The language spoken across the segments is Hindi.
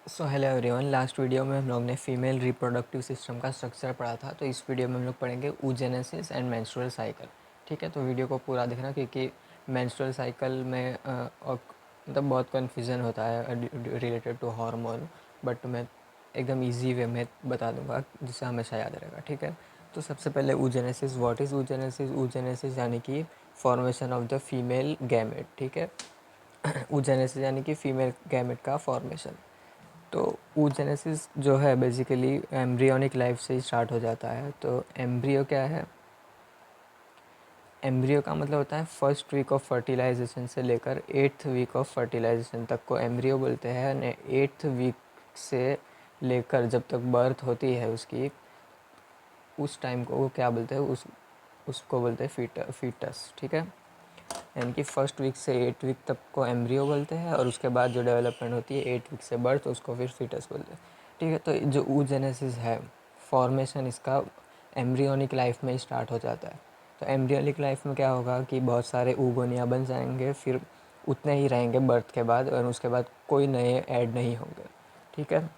So hello everyone. Last video में हम लोग ने फीमेल रिप्रोडक्टिव सिस्टम का स्ट्रक्चर पढ़ा था, तो इस वीडियो में हम लोग पढ़ेंगे oogenesis एंड मेंस्ट्रुअल साइकिल। ठीक है, तो वीडियो को पूरा देखना क्योंकि मेंस्ट्रुअल साइकिल में मतलब बहुत कन्फ्यूज़न होता है रिलेटेड टू हार्मोन, बट मैं एकदम इजी वे में बता दूंगा जिससे हमेशा याद रहेगा। ठीक है, तो सबसे पहले oogenesis। What is oogenesis? oogenesis यानी कि formation of the female gamete. ठीक है, oogenesis यानी कि फीमेल गैमेट का फॉर्मेशन। तो oogenesis जो है बेसिकली एम्ब्रियोनिक लाइफ से ही स्टार्ट हो जाता है। तो एम्ब्रियो क्या है? एम्ब्रियो का मतलब होता है फर्स्ट वीक ऑफ फर्टिलाइजेशन से लेकर 8th वीक ऑफ फर्टिलाइजेशन तक को एम्ब्रियो बोलते हैं। 8th वीक से लेकर जब तक बर्थ होती है उसकी, उस टाइम को वो क्या बोलते हैं, उसको बोलते हैं फीटस। ठीक है, यानी कि फर्स्ट वीक से 8 वीक तक को एम्ब्रियो बोलते हैं, और उसके बाद जो डेवलपमेंट होती है 8 वीक से बर्थ, उसको फिर फीटस बोलते हैं। ठीक है, तो जो oogenesis है, फॉर्मेशन इसका एम्ब्रियोनिक लाइफ में ही स्टार्ट हो जाता है। तो एम्ब्रियोनिक लाइफ में क्या होगा कि बहुत सारे ऊगोनिया बन जाएंगे, फिर उतने ही रहेंगे बर्थ के बाद, और उसके बाद कोई नए ऐड नहीं होंगे। ठीक है,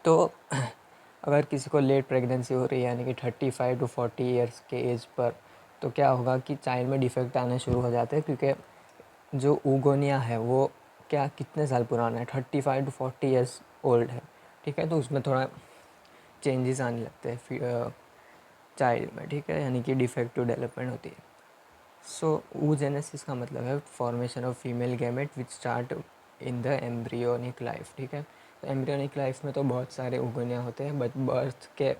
तो अगर किसी को लेट प्रेगनेंसी हो रही है, यानी कि 35 to 40 ईयर्स के एज पर, तो क्या होगा कि चाइल्ड में डिफेक्ट आने शुरू हो जाते हैं, क्योंकि जो ऊगोनिया है वो क्या कितने साल पुराना है, 35 to 40 ईयर्स ओल्ड है। ठीक है, तो उसमें थोड़ा चेंजेस आने लगते हैं चाइल्ड में। ठीक है, यानी कि डिफेक्टिव डेवलपमेंट होती है। सो oogenesis का मतलब है formation of female gamete which start in the embryonic life. ठीक है, तो एम्ब्रियोनिक लाइफ में तो बहुत सारे उगोनिया होते हैं, बट बर्थ के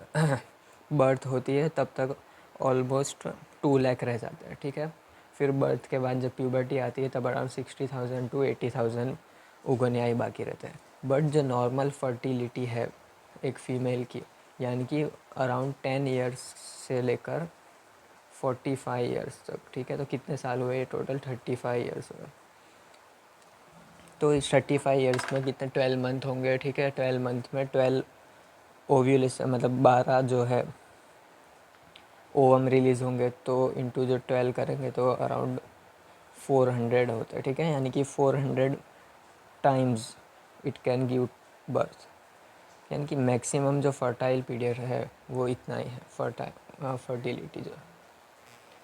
बर्थ होती है तब तक ऑलमोस्ट 2 लाख रह जाते हैं। ठीक है, फिर बर्थ के बाद जब प्यूबर्टी आती है तब अराउंड 60,000 to 80,000 उगोनिया ही बाकी रहते हैं। बट जो नॉर्मल फर्टिलिटी है एक फ़ीमेल की, यानी कि अराउंड 10 ईयर्स से लेकर 45 ईयर्स तक। ठीक है, तो कितने साल हुए ये टोटल? 35 ईयर्स हुए। तो इस 35 ईयर्स में कितने 12 मंथ होंगे? ठीक है, 12 मंथ में 12 ओव्यूलेशन, मतलब 12 जो है ओवम रिलीज़ होंगे, तो इंटू जो 12 करेंगे तो अराउंड 400 होता है। ठीक है, यानी कि 400 times it can give birth, यानी कि मैक्सिमम जो फर्टाइल पीरियड है वो इतना ही है, फर्टिलिटी जो।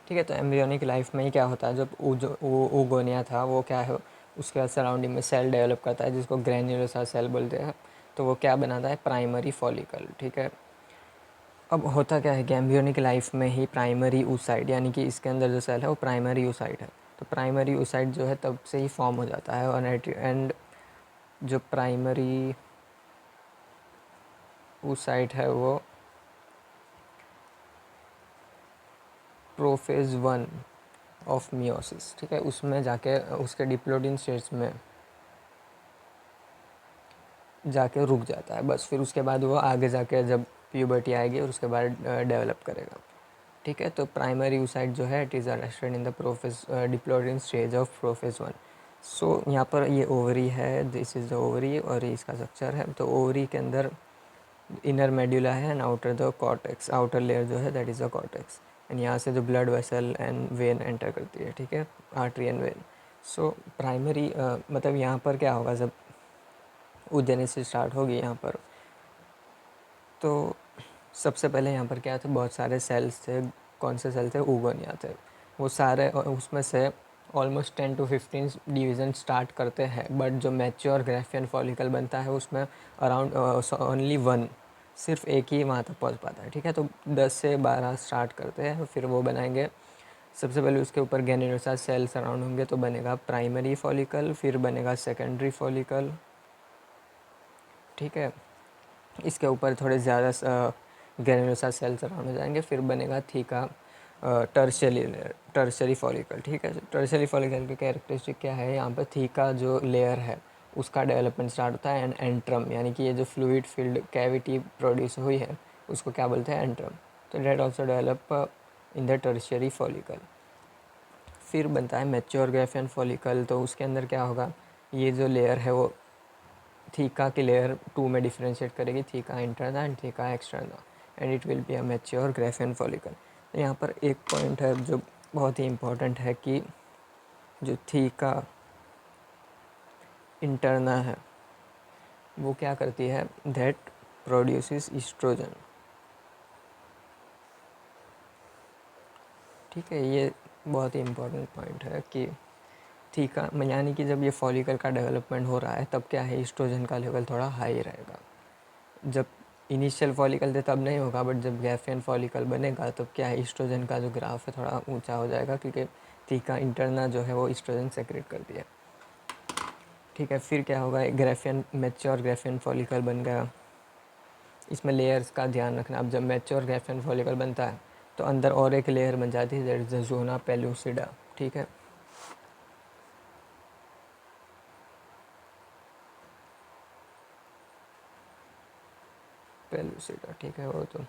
ठीक है, तो एम्ब्रियोनिक लाइफ में ही क्या होता है, जब जो ओगोनिया था वो क्या है, उसके सराउंडिंग में सेल डेवलप करता है जिसको ग्रैन्युलोसा सेल बोलते हैं। तो वो क्या बनाता है? Primary follicle. ठीक है, अब होता क्या है कि एम्ब्रियोनिक लाइफ में ही प्राइमरी oocyte, यानी कि इसके अंदर जो सेल है वो प्राइमरी oocyte है। तो प्राइमरी oocyte जो है तब से ही फॉर्म हो जाता है, और एंड जो प्राइमरी oocyte है वो प्रोफेज 1 ऑफ मियोसिस। ठीक है, उसमें जाके उसके डिप्लोइडिन स्टेज में जाके रुक जाता है बस। फिर उसके बाद वो आगे जाके जब प्यूबर्टी आएगी और उसके बाद डेवलप करेगा। ठीक है, तो प्राइमरी oocyte जो है it is arrested in the prophase diplotene stage of prophase 1। So यहाँ पर ये ओवरी है, दिस इज़ द ओवरी, और ये इसका स्ट्रक्चर है। तो ओवरी के अंदर इनर मेड्यूला है and outer the cortex, outer layer जो है that is the cortex. And यहाँ से जो blood vessel and when enter करती है। ठीक है, artery and when. So primary मतलब यहाँ पर क्या होगा, जब oogenesis स्टार्ट होगी यहाँ पर, तो सबसे पहले यहाँ पर क्या थे, बहुत सारे सेल्स थे। कौन से सेल थे? ऊगोनिया थे। वो सारे, उसमें से ऑलमोस्ट 10 to 15 डिवीज़न स्टार्ट करते हैं, बट जो मैच्योर ग्राफियन फॉलिकल बनता है उसमें अराउंड ओनली 1, सिर्फ एक ही वहाँ तक पहुँच पाता है। ठीक है, तो 10 से 12 स्टार्ट करते हैं, फिर वो बनाएंगे। सबसे पहले उसके ऊपर गैनुलोसा सेल सराउंड होंगे तो बनेगा प्राइमरी फॉलिकल, फिर बनेगा सेकेंडरी फॉलिकल। ठीक है, इसके ऊपर थोड़े ज़्यादा ग्रेनुलोसा सेल्स अराउंड हो जाएंगे, फिर बनेगा थीका टर्शरी फॉलिकल। ठीक है, टर्शरी फॉलिकल की कैरेक्टरिस्टिक क्या है, यहाँ पर थीका जो लेयर है उसका डेवलपमेंट स्टार्ट होता है, एंड एंट्रम, यानी कि ये जो फ्लूइड फील्ड कैविटी प्रोड्यूस हुई है उसको क्या बोलते हैं? एंट्रम। तो that also develop in the tertiary follicle. फिर बनता है मैच्योर ग्राफियन फॉलिकल। तो उसके अंदर क्या होगा, ये जो लेयर है वो थीका की लेयर 2 में डिफ्रेंशिएट करेगी, theca interna and theca externa, and it will be a mature Graafian follicle. तो यहाँ पर एक पॉइंट है जो बहुत ही इम्पोर्टेंट है कि जो थीका इंटरना है वो क्या करती है, दैट प्रोड्यूसेस ईस्ट्रोजन। ठीक है, ये बहुत ही इम्पोर्टेंट पॉइंट है कि थीका, यानी कि जब ये फॉलिकल का डेवलपमेंट हो रहा है तब क्या है, ईस्ट्रोजन का लेवल थोड़ा हाई रहेगा। जब इनिशियल फॉलिकल थे तब नहीं होगा, बट जब गैफियन फॉलिकल बनेगा तब क्या है, ईस्ट्रोजन का जो ग्राफ है थोड़ा ऊंचा हो जाएगा, क्योंकि थीका इंटरना जो है वो ईस्ट्रोजन सेक्रेट करती है। ठीक है, फिर क्या होगा, एक ग्रेफियन मैच्योर ग्रेफियन फॉलिकल बन गया। इसमें लेयर्स का ध्यान रखना। अब जब मैच्योर ग्रेफियन फॉलिकल बनता है तो अंदर और एक लेयर बन जाती है, that is the zona pellucida. ठीक है, पेलुसिडा, ठीक है वो तो।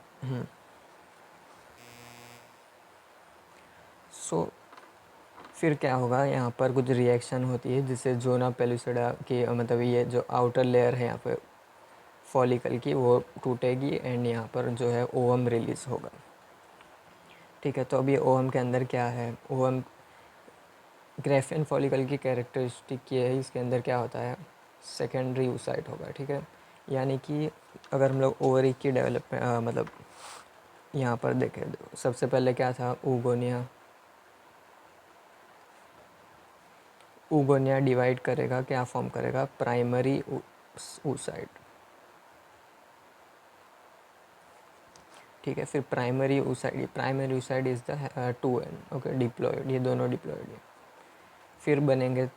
सो फिर क्या होगा, यहाँ पर कुछ रिएक्शन होती है जिससे जोना पेलुसिडा की मतलब ये जो आउटर लेयर है यहाँ पे फॉलिकल की वो टूटेगी, एंड यहाँ पर जो है ओवम रिलीज होगा। ठीक है, तो अब ये ओवम के अंदर क्या है, ओवम ग्रेफियन फॉलिकल की कैरेक्टरिस्टिक ये है, इसके अंदर क्या होता है, सेकेंडरी oocyte होगा। ठीक है, यानी कि अगर हम लोग ओवरी की डेवलपमेंट मतलब यहाँ पर देखें, सबसे पहले क्या था, ऊगोनिया। ऊगोनिया डिवाइड करेगा, क्या फॉर्म करेगा, प्राइमरी oocyte। ठीक है, फिर primary oocyte is the 2n, okay, diploid, ये दोनों डिप्लॉयड है। फिर बनेंगे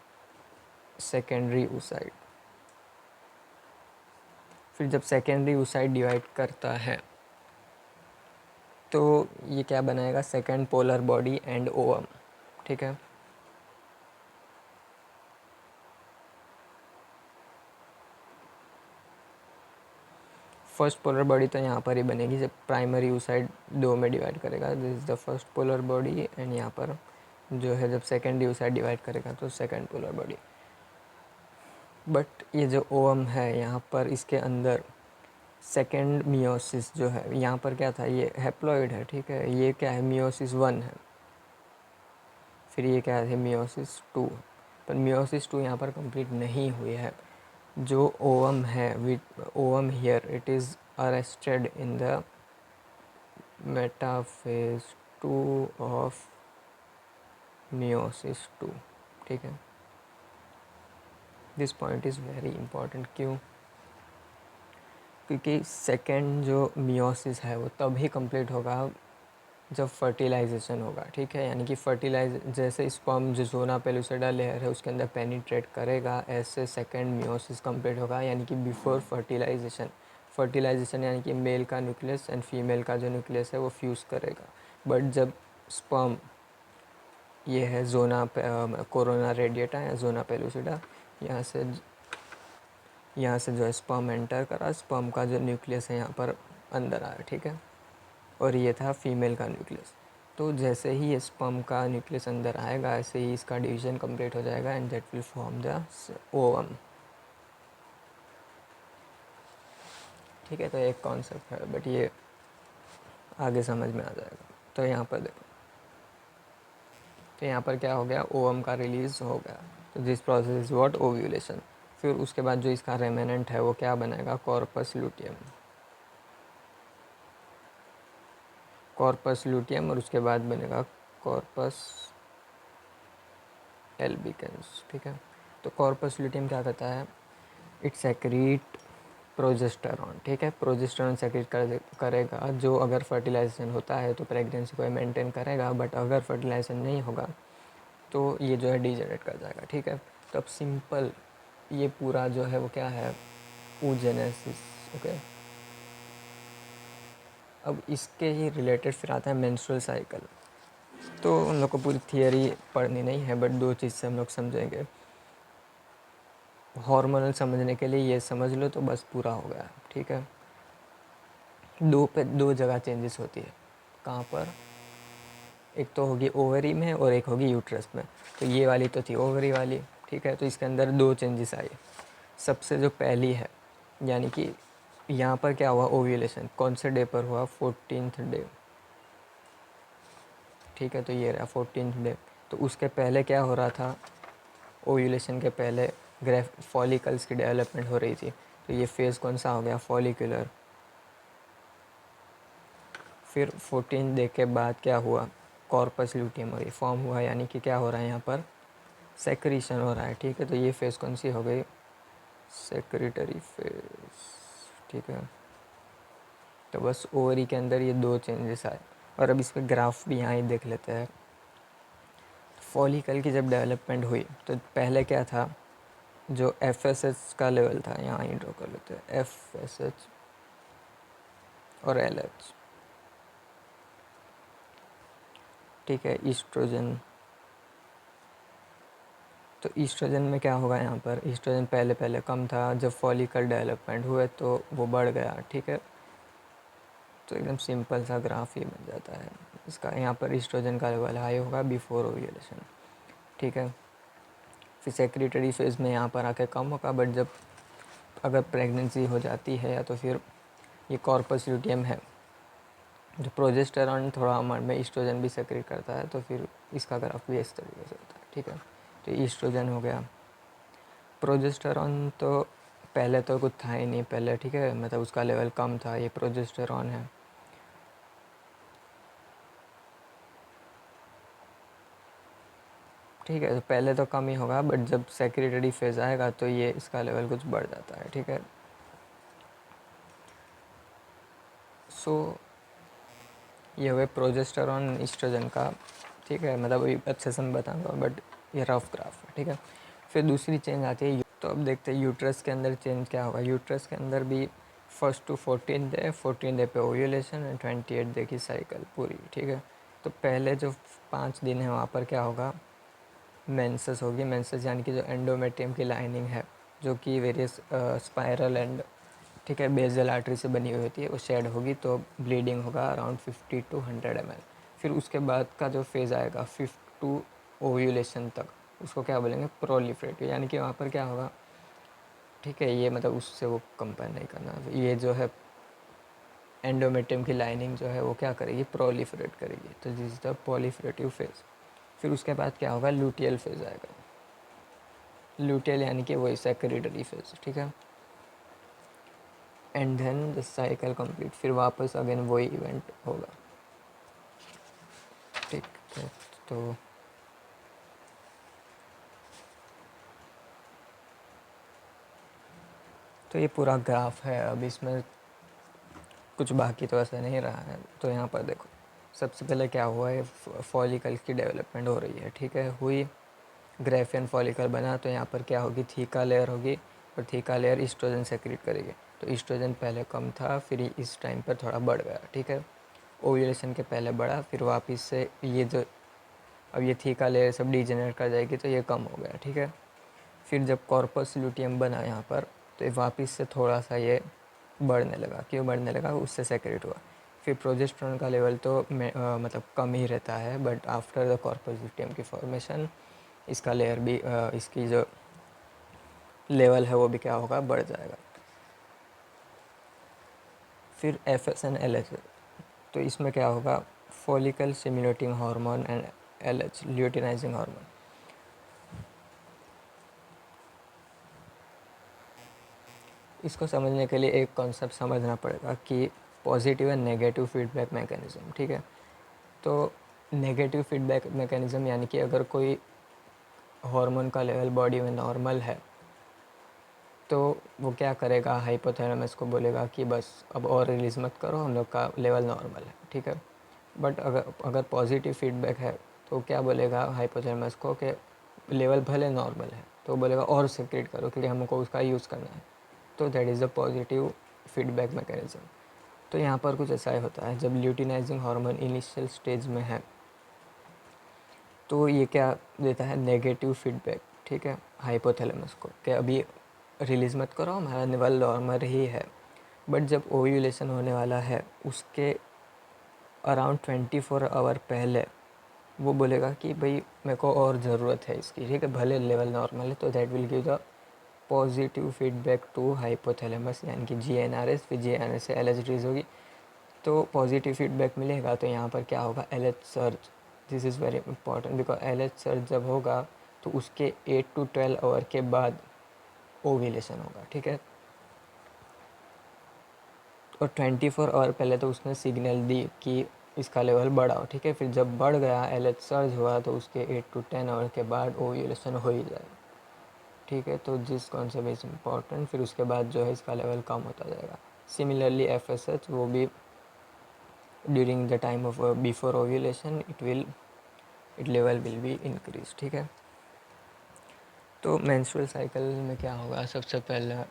सेकेंडरी oocyte। फिर जब सेकेंडरी oocyte डिवाइड करता है तो ये क्या बनाएगा, second polar body and ovum. ठीक है, फर्स्ट पोलर बॉडी तो यहाँ पर ही बनेगी जब प्राइमरी oocyte दो में डिवाइड करेगा, this is the first polar body, and यहाँ पर जो है जब सेकेंडरी oocyte डिवाइड करेगा तो सेकेंड पोलर बॉडी। बट ये जो ओवम है यहाँ पर, इसके अंदर सेकेंड मियोसिस जो है, यहाँ पर क्या था, ये हैप्लॉइड है। ठीक है, ये क्या है, मियोसिस 1 है। फिर ये क्या है, मियोसिस 2। पर मियोसिस 2 यहाँ पर कंप्लीट नहीं हुई है। जो ओवम है, with ovum here it is arrested in the metaphase 2 of meiosis 2। ठीक है, this point is very important. क्यों, क्योंकि सेकेंड जो मियोसिस है वो तभी कंप्लीट होगा जब फर्टिलाइजेशन होगा। ठीक है, यानी कि जैसे स्पर्म जो जोना पेलुसिडा लेयर है उसके अंदर पेनिट्रेट करेगा, ऐसे सेकेंड मियोसिस कंप्लीट होगा, यानी कि बिफोर फर्टिलाइजेशन। फर्टिलाइजेशन यानी कि मेल का न्यूक्लियस एंड फीमेल का जो न्यूक्लियस है वो फ्यूज़ करेगा। बट जब स्पर्म, ये है जोना कोरोना रेडिएटा या जोना पेलुसिडा, यहाँ से जो है स्पर्म एंटर करा, स्पर्म का जो न्यूक्लियस है यहाँ पर अंदर आया। ठीक है, और ये था फीमेल का न्यूक्लियस। तो जैसे ही ये स्पर्म का न्यूक्लियस अंदर आएगा, ऐसे ही इसका डिवीजन कंप्लीट हो जाएगा, and that will form the ovum. ठीक है, तो एक कॉन्सेप्ट है, बट ये आगे समझ में आ जाएगा। तो यहाँ पर देखो, तो यहाँ पर क्या हो गया, ओवम का रिलीज हो गया। तो this process is what, ovulation. फिर उसके बाद जो इसका रेमेनेंट है वो क्या बनेगा, कॉर्पस लूटियम। कॉर्पस लूटियम, और उसके बाद बनेगा कॉर्पस एल्बिकेंस। ठीक है, तो कॉर्पस लूटियम क्या करता है, इट सेक्रीट प्रोजेस्टेरॉन। ठीक है, प्रोजेस्टेरॉन सेक्रेट करेगा, जो अगर फर्टिलाइजेशन होता है तो प्रेगनेंसी को मेंटेन करेगा, बट अगर फर्टिलाइजेशन नहीं होगा तो ये जो है डिजेनरेट कर जाएगा। ठीक है, तो अब सिंपल ये पूरा जो है वो क्या है, oogenesis। ओके, अब इसके ही रिलेटेड फिर आता है मेंस्ट्रुअल साइकिल। तो हम लोग को पूरी थियरी पढ़नी नहीं है, बट दो चीज़ से हम लोग समझेंगे। हार्मोनल समझने के लिए ये समझ लो तो बस पूरा हो गया। ठीक है, दो जगह चेंजेस होती है। कहाँ पर, एक तो होगी ओवरी में और एक होगी यूट्रस में। तो ये वाली तो थी ओवरी वाली। ठीक है, तो इसके अंदर दो चेंजेस आई। सबसे जो पहली है, यानी कि यहाँ पर क्या हुआ, ओव्यूलेशन कौन से डे पर हुआ, 14th डे। ठीक है, तो ये रहा 14th डे। तो उसके पहले क्या हो रहा था, ओव्यूलेशन के पहले फॉलिकल्स की डेवलपमेंट हो रही थी। तो ये फेज़ कौन सा हो गया, फॉलिकुलर। फिर 14 डे के बाद क्या हुआ, कॉर्पस ल्यूटियम फॉर्म हुआ, यानी कि क्या हो रहा है यहाँ पर, सेक्रीशन हो रहा है। ठीक है, तो ये फेज़ कौन सी हो गई, सेक्रेटरी फेज। ठीक है, तो बस ओवरी के अंदर ये 2 चेंजेस आए। और अब इस पर ग्राफ भी यहाँ ही देख लेते हैं। फॉलिकल की जब डेवलपमेंट हुई तो पहले क्या था, जो एफ का लेवल था, यहाँ ही ड्रॉ कर लेते हैं, एफ और LH। ठीक है, ईस्ट्रोजन। तो ईस्ट्रोजन में क्या होगा, यहाँ पर ईस्ट्रोजन पहले पहले कम था, जब फॉलिकल डेवलपमेंट हुए तो वो बढ़ गया। ठीक है, तो एकदम सिंपल सा ग्राफ ये बन जाता है इसका। यहाँ पर ईस्ट्रोजन का लेवल हाई होगा बिफोर ओव्यूलेशन। ठीक है, फिर सेक्रेटरी फेज़ में यहाँ पर आके कम होगा, बट जब अगर प्रेगनेंसी हो जाती है या तो फिर ये कॉर्पस ल्यूटियम है, जो प्रोजेस्टेरॉन थोड़ा अमाउंट में ईस्ट्रोजन भी सेक्रेट करता है, तो फिर इसका ग्राफ भी इस तरीके से होता है। ठीक है, तो ईस्ट्रोजन हो गया। प्रोजेस्टेरॉन तो पहले तो कुछ था ही नहीं पहले। ठीक है, मतलब उसका लेवल कम था, ये प्रोजेस्टेरॉन है। ठीक है, तो पहले तो कम ही होगा, बट जब सेक्रेटरी फेज़ आएगा तो ये इसका लेवल कुछ बढ़ जाता है। ठीक है, सो ये हुए प्रोजेस्टेरॉन ईस्ट्रोजन का। ठीक है, मतलब अभी अच्छे से मैं बताऊंगा, बट ये रफ ग्राफ है। ठीक है, फिर दूसरी चेंज आती है, तो अब देखते हैं यूट्रस के अंदर चेंज क्या होगा। यूट्रस के अंदर भी 1st to 14 डे, 14 डे पे ओव्यूलेशन एंड 28 डे की साइकिल पूरी। ठीक है, तो पहले जो 5 दिन है वहाँ पर क्या होगा, मेंसेस होगी। मेंसेस यानी कि जो एंडोमेट्रियम की लाइनिंग है, जो कि वेरियस स्पायरल एंड, ठीक है, बेजल आर्टरी से बनी हुई होती है, वो शेड होगी, तो ब्लीडिंग होगा अराउंड 50 to 100 ml। फिर उसके बाद का जो फेज़ आएगा 5 टू ओव्यूलेशन तक, उसको क्या बोलेंगे, प्रोलिफरेटिव, यानी कि वहाँ पर क्या होगा, ठीक है, ये मतलब उससे वो कंपेयर नहीं करना। ये जो है एंडोमेट्रियम की लाइनिंग जो है वो क्या करेगी, प्रोलिफरेट करेगी, तो this is the proliferative phase. फिर उसके बाद क्या होगा, लूटियल फेज़ आएगा। लूटियल यानी कि वही सेक्रेटरी फेज़। ठीक है, and then the cycle complete, फिर वापस अगेन वही इवेंट होगा। ठीक है, तो ये पूरा ग्राफ है। अब इसमें कुछ बाकी तो ऐसा नहीं रहा है। तो यहाँ पर देखो, सबसे पहले क्या हुआ है, फॉलिकल की डेवलपमेंट हो रही है। ठीक है, हुई, ग्रेफियन फॉलिकल बना, तो यहाँ पर क्या होगी, थीका लेयर होगी, और थीका लेयर ईस्ट्रोजन सेक्रेट करेगी। तो ईस्ट्रोजन पहले कम था, फिर इस टाइम पर थोड़ा बढ़ गया। ठीक है, ओव्यूलेशन के पहले बढ़ा, फिर वापस से ये जो अब ये थीका लेयर सब डिजेनरेट कर जाएगी, तो ये कम हो गया। ठीक है, फिर जब कॉर्पस ल्यूटियम बना यहाँ पर, तो वापस से थोड़ा सा ये बढ़ने लगा। क्यों बढ़ने लगा, उससे सेक्रेट हुआ। फिर प्रोजेस्टेरॉन का लेवल तो मतलब कम ही रहता है, but after the corpus luteum की फॉर्मेशन इसका लेयर भी इसकी जो लेवल है वो भी क्या होगा, बढ़ जाएगा। फिर FSN LH, तो इसमें क्या होगा, follicle stimulating hormone and LH luteinizing hormone. इसको समझने के लिए एक कॉन्सेप्ट समझना पड़ेगा कि positive and negative feedback mechanism. ठीक है, तो नेगेटिव फीडबैक मैकेनिज़्म यानी कि अगर कोई हार्मोन का लेवल बॉडी में नॉर्मल है, तो वो क्या करेगा, हाइपोथैलेमस को बोलेगा कि बस अब और रिलीज़ मत करो, हम लोग का लेवल नॉर्मल है। ठीक है, बट अगर अगर पॉजिटिव फीडबैक है, तो क्या बोलेगा हाइपोथैलेमस को कि लेवल भले नॉर्मल है, तो बोलेगा और सेक्रेट करो क्योंकि हमको उसका यूज़ करना है। तो that is the positive feedback mechanism. तो यहाँ पर कुछ ऐसा ही होता है, जब ल्यूटिनाइजिंग हार्मोन इनिशियल स्टेज में है, तो ये क्या देता है, नेगेटिव फीडबैक। ठीक है, हाइपोथैलेमस को कि अभी रिलीज़ मत करो, हमारा लेवल नॉर्मल ही है। बट जब ओव्यूलेशन होने वाला है, उसके अराउंड 24 आवर पहले वो बोलेगा कि भाई मेरे को और ज़रूरत है इसकी। ठीक है, भले लेवल नॉर्मल है, तो that will give the positive feedback to hypothalamus, यानी कि GnRH। फिर GnRH से LH रिलीज होगी, तो पॉजिटिव फीडबैक मिलेगा। तो यहाँ पर क्या होगा, LH surge. This is very important, because LH surge जब होगा तो उसके 8 to 12 आवर के बाद ओव्यूलेशन होगा, ठीक है। और 24 आवर पहले तो उसने सिग्नल दी कि इसका लेवल बढ़ा हो, ठीक है। फिर जब बढ़ गया, एलएच सर्ज हुआ, तो उसके 8 to 10 आवर के बाद ओव्यूलेशन हो ही जाएगा, ठीक है। तो जिस कॉन्सेप्ट इज इम्पॉर्टेंट, फिर उसके बाद जो है इसका लेवल कम होता जाएगा। सिमिलरली एफएसएच, वो भी during the time of before ovulation it level will be increase, ठीक है। तो मेंस्ट्रुअल साइकिल में क्या होगा, सबसे पहला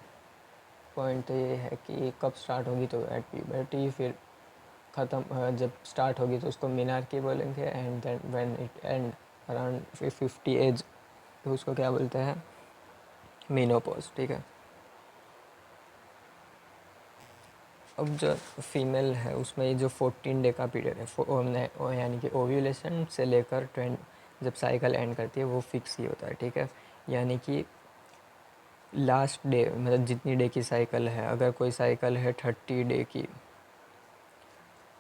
पॉइंट तो ये है कि कब स्टार्ट होगी, तो एट प्यूबर्टी। फिर ख़त्म जब स्टार्ट होगी तो उसको मिनार्की बोलेंगे, and then when it end around 50 age, तो उसको क्या बोलते हैं, मेनोपॉज, ठीक है। अब जो फीमेल है उसमें ये जो 14 डे का पीरियड है, यानी कि ओव्यूलेशन से लेकर 20 जब साइकिल एंड करती है वो फिक्स ही होता है, ठीक है। यानी कि लास्ट डे, मतलब जितनी डे की साइकिल है, अगर कोई साइकिल है 30 डे की,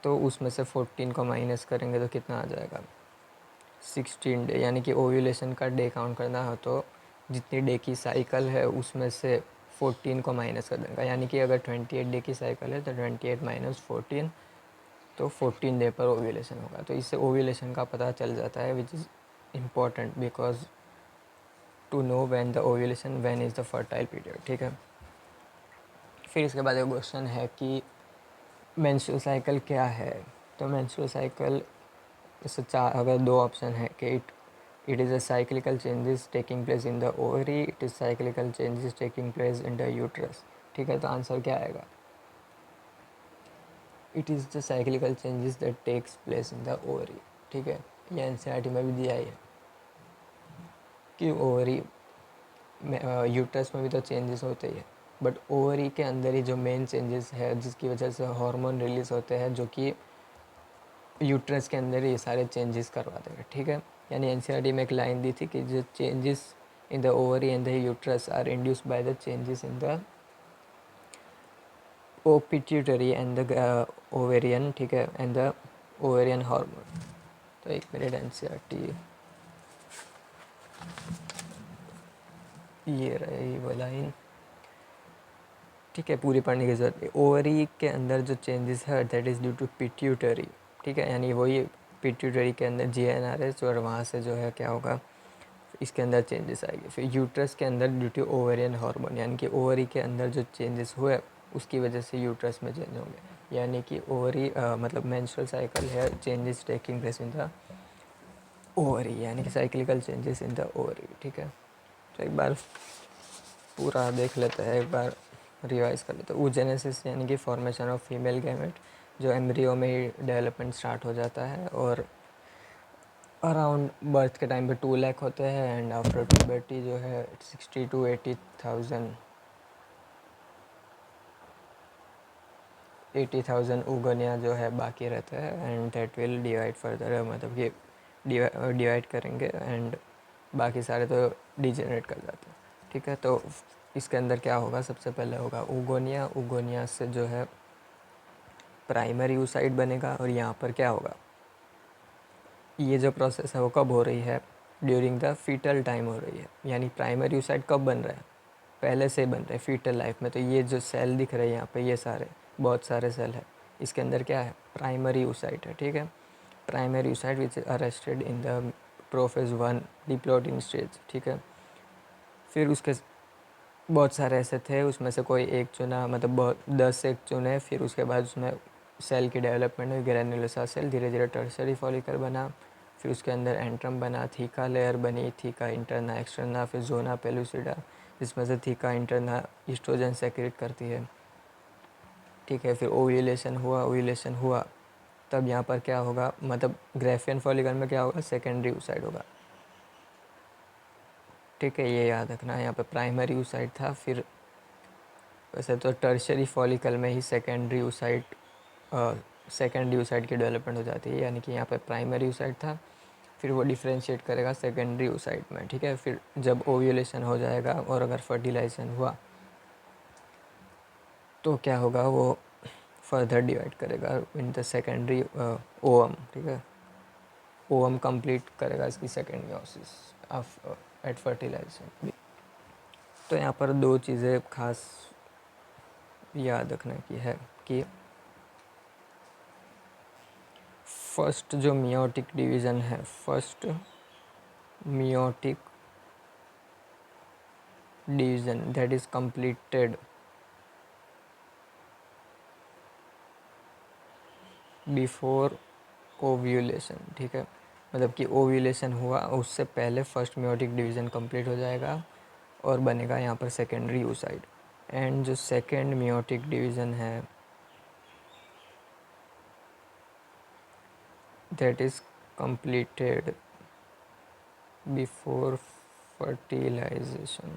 तो उसमें से 14 को माइनस करेंगे तो कितना आ जाएगा, 16 डे। यानी कि ओव्यूलेशन का डे काउंट करना हो तो जितनी डे की साइकिल है उसमें से 14 को माइनस कर देगा। यानी कि अगर 28 डे की साइकिल है तो 28 माइनस 14, तो 14 डे पर ओव्यूलेशन होगा। तो इससे ओव्यूलेशन का पता चल जाता है, which is important because to know when the ovulation, when is the fertile period, ठीक है। फिर इसके बाद एक क्वेश्चन है कि मेंस्ट्रुअल साइकिल क्या है। तो मेंस्ट्रुअल साइकिल, इससे चार, अगर दो ऑप्शन है कि it is a cyclical changes taking place in the ovary, it is cyclical changes taking place in the uterus, ठीक है। तो आंसर क्या आएगा, it is the cyclical changes that takes place in the ovary, ठीक है। ये एनसीईआरटी में भी दिया ही है कि ओवरी में, यूट्रस में भी तो चेंजेस होते ही है, बट ओवरी के अंदर ही जो मेन चेंजेस है जिसकी वजह से हार्मोन रिलीज होते हैं, जो कि यूट्रस के अंदर ये सारे चेंजेस करवाते हैं, ठीक है। यानी एनसीईआरटी में एक लाइन दी थी कि जो changes in the ovary and the uterus are induced by the changes in the oh pituitary and the ovarian, ठीक है, एंड द ओवेरियन हार्मोन। तो एक मिनट, एनसीईआरटी ये रही वो लाइन, ठीक है, पूरी पढ़ने की जरूरत नहीं। ओवरी के अंदर जो चेंजेस है that is due to pituitary, ठीक है। यानी वही पिट्यूटरी के अंदर जीएनआरएच, और वहाँ से जो है क्या होगा, इसके अंदर चेंजेस आएंगे। फिर यूट्रस के अंदर ड्यू टू ओवेरियन हार्मोन, यानी कि ओवरी के अंदर जो चेंजेस हुए उसकी वजह से यूट्रस में चेंज होंगे। यानी कि ओवरी मतलब मेंस्ट्रुअल साइकिल है changes taking place in the ovary, यानी कि cyclical changes in the ovary, ठीक है। तो एक बार पूरा देख लेते हैं, एक बार रिवाइज कर लेते हैं। oogenesis यानी कि फॉर्मेशन ऑफ फीमेल गैमेट, जो एम्ब्रियो में ही डेवलपमेंट स्टार्ट हो जाता है, और अराउंड बर्थ के टाइम पे 2 लाख होते हैं, एंड आफ्टर प्यूबर्टी जो है 60 to 80,000 ऊगनिया जो है बाकी रहते हैं, and that will divide further, मतलब कि डिवाइड करेंगे, एंड बाकी सारे तो डिजेनरेट कर जाते हैं, ठीक है। तो इसके अंदर क्या होगा, सबसे पहले होगा ऊगोनिया। ऊगोनिया से जो है प्राइमरी oocyte बनेगा, और यहाँ पर क्या होगा, ये जो प्रोसेस है वो कब हो रही है, ड्यूरिंग द फीटल टाइम हो रही है। यानी प्राइमरी oocyte कब बन रहा है, पहले से बन रहे हैं फीटल लाइफ में। तो ये जो सेल दिख रहे हैं यहाँ पे, ये सारे बहुत सारे सेल है, इसके अंदर क्या है, प्राइमरी oocyte है, ठीक है। Primary oocyte which is arrested in the prophase 1 diplotene stage, ठीक है। फिर उसके बहुत सारे ऐसे थे, उसमें से कोई एक चुना, मतलब बहुत 10 एक चुने। फिर उसके बाद उसमें सेल की डेवलपमेंट हुई, ग्रैन्युलोसा सेल, धीरे धीरे टर्सरी फॉलिकल बना, फिर उसके अंदर एंट्रम बना, थीका लेयर बनी, थीका इंटरना एक्सटर्ना, फिर जोना पेलुसिडा, जिसमें से थीका इंटरना ईस्ट्रोजन सेक्रेट करती है, ठीक है। फिर ओव्यूलेशन हुआ, ओव्यूलेशन हुआ तब यहाँ पर क्या होगा, मतलब ग्रेफियन फॉलिकल में क्या होगा, सेकेंडरी oocyte होगा, ठीक है। ये याद रखना, यहाँ पे प्राइमरी oocyte था, फिर वैसे तो टर्शरी फॉलिकल में ही सेकेंडरी oocyte की डेवलपमेंट हो जाती है। यानी कि यहाँ पे प्राइमरी oocyte था, फिर वो डिफ्रेंशिएट करेगा सेकेंडरी oocyte में, ठीक है। फिर जब ओव्यूलेशन हो जाएगा और अगर फर्टिलाइजेशन हुआ तो क्या होगा, वो फर्दर डिवाइड करेगा इन द सेकेंडरी ओवम, ठीक है। ओवम कंप्लीट करेगा इसकी second meiosis of at fertilization. तो यहाँ पर दो चीज़ें खास याद रखने की है कि फर्स्ट जो मियोटिक डिवीज़न है, first meiotic division that is completed before ovulation, ठीक है, मतलब कि ओव्यूलेशन हुआ उससे पहले फर्स्ट मियोटिक डिवीज़न कंप्लीट हो जाएगा और बनेगा यहाँ पर सेकेंडरी oocyte। एंड जो सेकेंड मियोटिक डिवीज़न है that is completed before fertilization,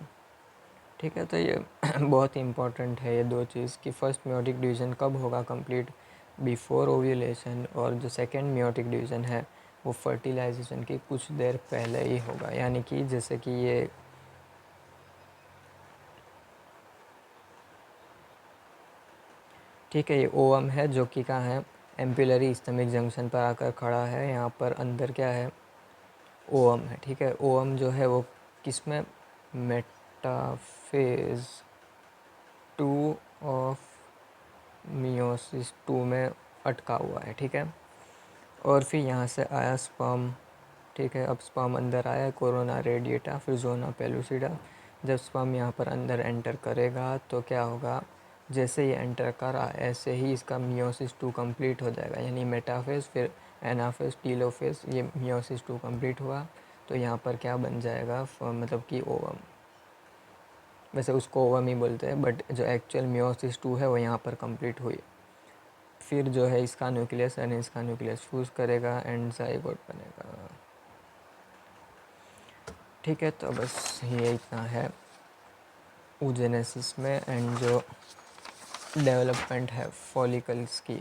ठीक है। तो ये बहुत ही इम्पोर्टेंट है ये दो चीज़ कि फर्स्ट मियोटिक डिवीज़न कब होगा कंप्लीट, बिफोर ओव्यूलेशन, और जो सेकेंड मियोटिक डिवीज़न है वो फर्टिलाइजेशन की कुछ देर पहले ही होगा। यानी कि जैसे कि ये ठीक है, ये ओवम है जो कि कहाँ है, एम्पिलरी स्टमिक जंक्शन पर आकर खड़ा है। यहाँ पर अंदर क्या है, ओवम है, ठीक है। ओवम जो है वो किस में, मेटाफेज 2 ऑफ मियोसिस 2 में अटका हुआ है, ठीक है। और फिर यहाँ से आया स्पर्म, ठीक है। अब स्पर्म अंदर आया, कोरोना रेडिएटा, फिर जोना पेलुसिडा। जब स्पर्म यहाँ पर अंदर एंटर करेगा तो क्या होगा, जैसे ही एंटर करा ऐसे ही इसका मियोसिस 2 कंप्लीट हो जाएगा, यानी मेटाफेज, फिर एनाफेज, टीलोफेज, ये मियोसिस 2 कंप्लीट हुआ तो यहाँ पर क्या बन जाएगा, मतलब कि ओवम। वैसे उसको ओवम ही बोलते हैं, बट जो एक्चुअल मियोसिस 2 है वो यहाँ पर कंप्लीट हुई। फिर जो है इसका न्यूक्लियस एंड इसका न्यूक्लियस फ्यूज़ करेगा एंड जाइगोट बनेगा, ठीक है। तो बस ये इतना है oogenesis में। एंड जो डेवलपमेंट है फॉलिकल्स की,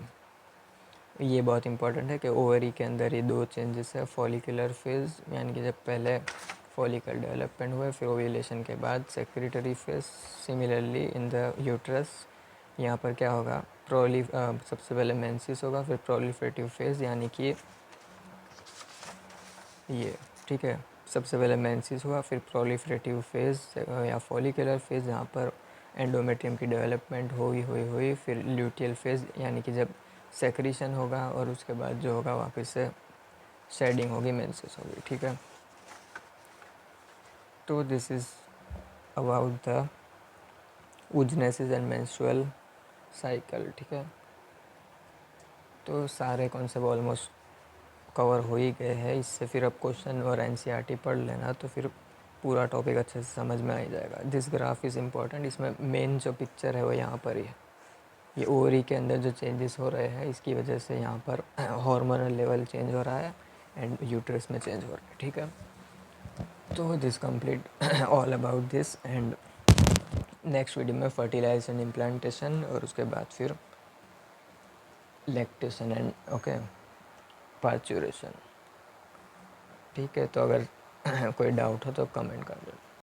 ये बहुत इंपॉर्टेंट है कि ओवरी के अंदर ये दो चेंजेस है, फॉलिकुलर फेज़ यानी कि जब पहले फॉलिकल डेवलपमेंट हुए, फिर ओव्यूलेशन के बाद secretary phase. Similarly in the uterus यहाँ पर क्या होगा, सबसे पहले मेंसिस होगा, फिर प्रोलिफरेटिव फेज़ यानी कि ये, ठीक है। सबसे पहले मेंसिस हुआ, फिर प्रोलिफरेटिव फेज़ या फॉलिकुलर फेज़, यहाँ पर एंडोमेट्रियम की डेवलपमेंट हुई, फिर ल्यूटियल फेज़ यानी कि जब सेक्रीशन होगा, और उसके बाद जो होगा वापस से शेडिंग होगी, मेंसिस होगी, ठीक है। तो this is about the oogenesis and menstrual cycle, ठीक है। तो सारे कॉन्सेप्ट ऑलमोस्ट कवर हो ही गए हैं। इससे फिर अब क्वेश्चन और एनसीईआरटी पढ़ लेना तो फिर पूरा टॉपिक अच्छे से समझ में आ ही जाएगा। दिस ग्राफ इज़ इम्पॉर्टेंट, इसमें मेन जो पिक्चर है वो यहाँ पर ही है। ये ओवरी के अंदर जो चेंजेस हो रहे हैं इसकी वजह से यहाँ पर हार्मोनल लेवल चेंज हो रहा है एंड यूट्रस में चेंज हो रहा है, ठीक है। तो this complete all about this. And next video में फर्टिलाइजेशन, इम्प्लांटेशन, और उसके बाद फिर लैक्टेशन एंड ओके पार्चुरेशन, ठीक है। तो अगर कोई डाउट हो तो कमेंट कर दो।